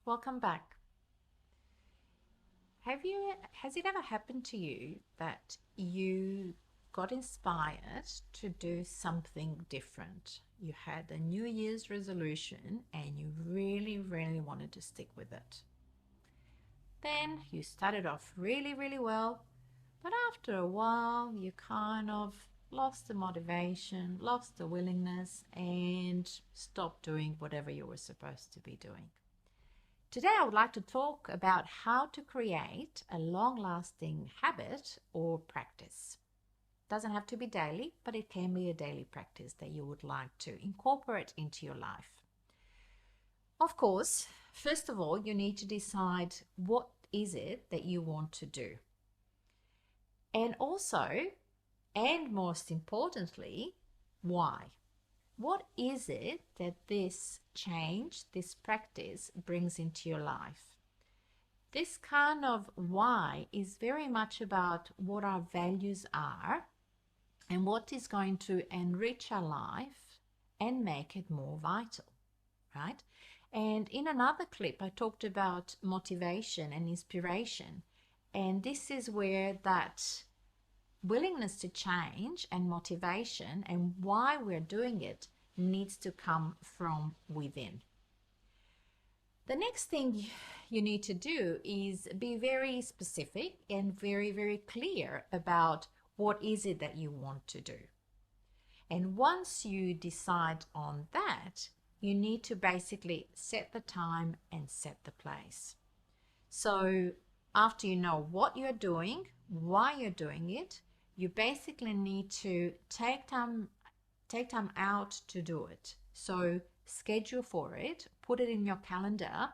Welcome back. Has it ever happened to you that you got inspired to do something different? You had a New Year's resolution and you really, really wanted to stick with it. Then you started off really, really well, but after a while you kind of lost the motivation, lost the willingness, and stopped doing whatever you were supposed to be doing. Today, I would like to talk about how to create a long-lasting habit or practice. It doesn't have to be daily, but it can be a daily practice that you would like to incorporate into your life. Of course, first of all, you need to decide what is it that you want to do. And also, and most importantly, why? What is it that this change, this practice brings into your life? This kind of why is very much about what our values are and what is going to enrich our life and make it more vital, right? And in another clip, I talked about motivation and inspiration. And this is where that willingness to change and motivation and why we're doing it needs to come from within. The next thing you need to do is be very specific and very, very clear about what is it that you want to do. And once you decide on that, you need to basically set the time and set the place. So after you know what you're doing, why you're doing it, you basically need to take time out to do it. So schedule for it, put it in your calendar,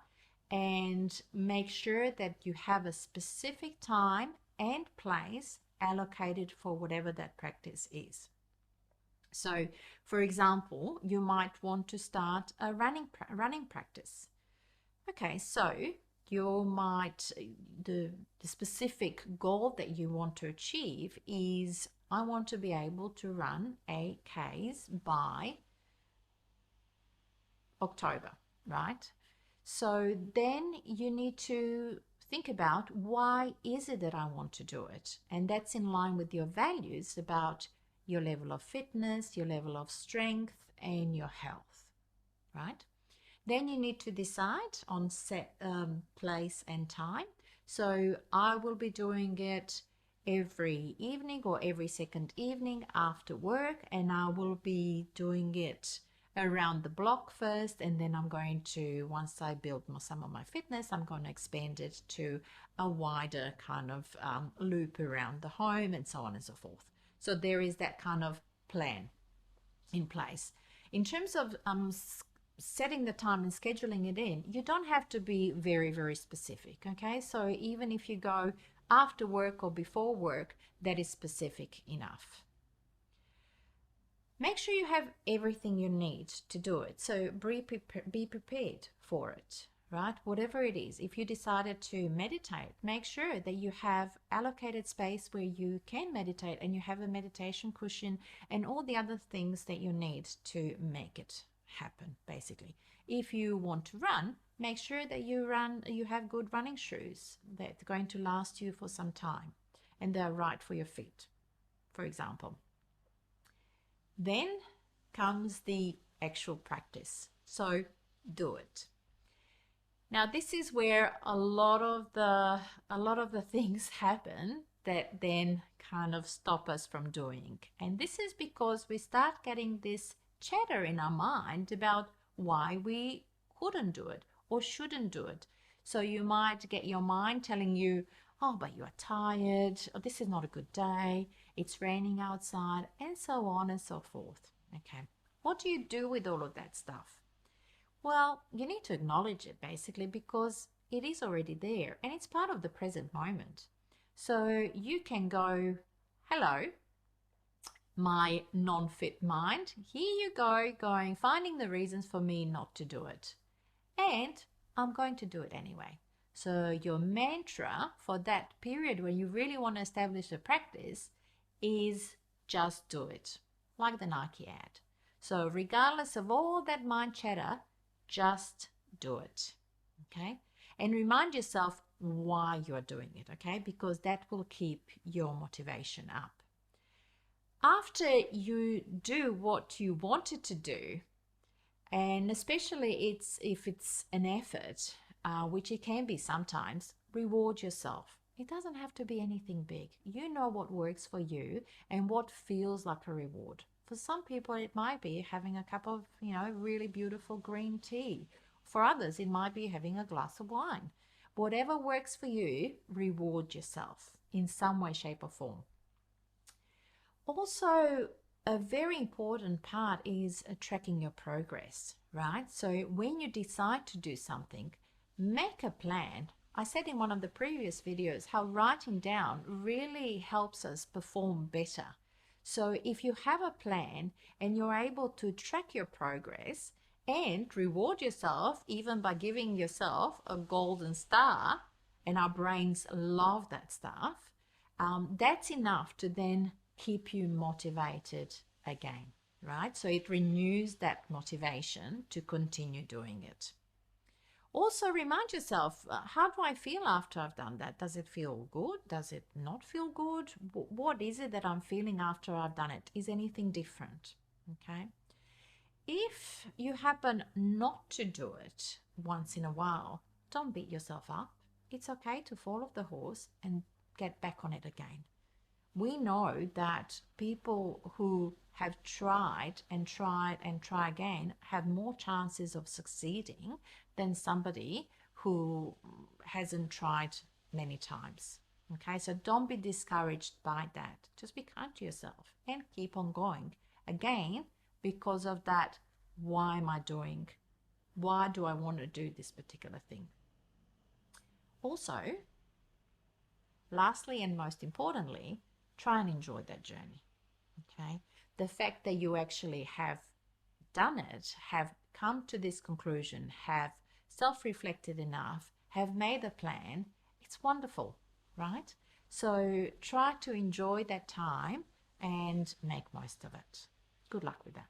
and make sure that you have a specific time and place allocated for whatever that practice is. So, for example, you might want to start a running practice. Okay, so you might, the specific goal that you want to achieve is, I want to be able to run 8Ks by October, right? So then you need to think about, why is it that I want to do it? And that's in line with your values about your level of fitness, your level of strength, and your health, right? Then you need to decide on set place and time. So I will be doing it every evening or every second evening after work, and I will be doing it around the block first, and then I'm going to, once I build some of my fitness, I'm going to expand it to a wider kind of loop around the home and so on and so forth. So there is that kind of plan in place. In terms of setting the time and scheduling it in, you don't have to be very, very specific, okay? So even if you go after work or before work, that is specific enough. Make sure you have everything you need to do it. So be prepared for it, right? Whatever it is. If you decided to meditate, make sure that you have allocated space where you can meditate and you have a meditation cushion and all the other things that you need to make it happen, basically. If you want to run, make sure that you have good running shoes that are going to last you for some time and they're right for your feet, for example. Then comes the actual practice. So do it. Now this is where a lot of the things happen that then kind of stop us from doing. And this is because we start getting this chatter in our mind about why we couldn't do it or shouldn't do it. So you might get your mind telling you, oh, but you are tired, or this is not a good day, it's raining outside, and so on and so forth. Okay, what do you do with all of that stuff? Well, you need to acknowledge it basically, because it is already there and it's part of the present moment. So you can go, hello, my non-fit mind, here you go, finding the reasons for me not to do it. And I'm going to do it anyway. So your mantra for that period when you really want to establish a practice is just do it, like the Nike ad. So regardless of all that mind chatter, just do it. okay? And remind yourself why you're doing it, okay? Because that will keep your motivation up. After you do what you wanted to do, and especially if it's an effort, which it can be sometimes, reward yourself. It doesn't have to be anything big. You know what works for you and what feels like a reward. For some people, it might be having a cup of, really beautiful green tea. For others, it might be having a glass of wine. Whatever works for you, reward yourself in some way, shape, or form. Also, a very important part is tracking your progress, right? So when you decide to do something, make a plan. I said in one of the previous videos how writing down really helps us perform better. So if you have a plan and you're able to track your progress and reward yourself even by giving yourself a golden star, and our brains love that stuff, that's enough to then keep you motivated again, right? So it renews that motivation to continue doing it. Also remind yourself, how do I feel after I've done that? Does it feel good? Does it not feel good? What is it that I'm feeling after I've done it? Is anything different? Okay. If you happen not to do it once in a while, don't beat yourself up. It's okay to fall off the horse and get back on it again. We know that people who have tried and tried and try again have more chances of succeeding than somebody who hasn't tried many times. Okay, so don't be discouraged by that. Just be kind to yourself and keep on going. Again, because of that, why am I doing? Why do I want to do this particular thing? Also, lastly and most importantly, try and enjoy that journey. Okay, the fact that you actually have done it, have come to this conclusion, have self-reflected enough, have made a plan, it's wonderful, right? So try to enjoy that time and make most of it. Good luck with that.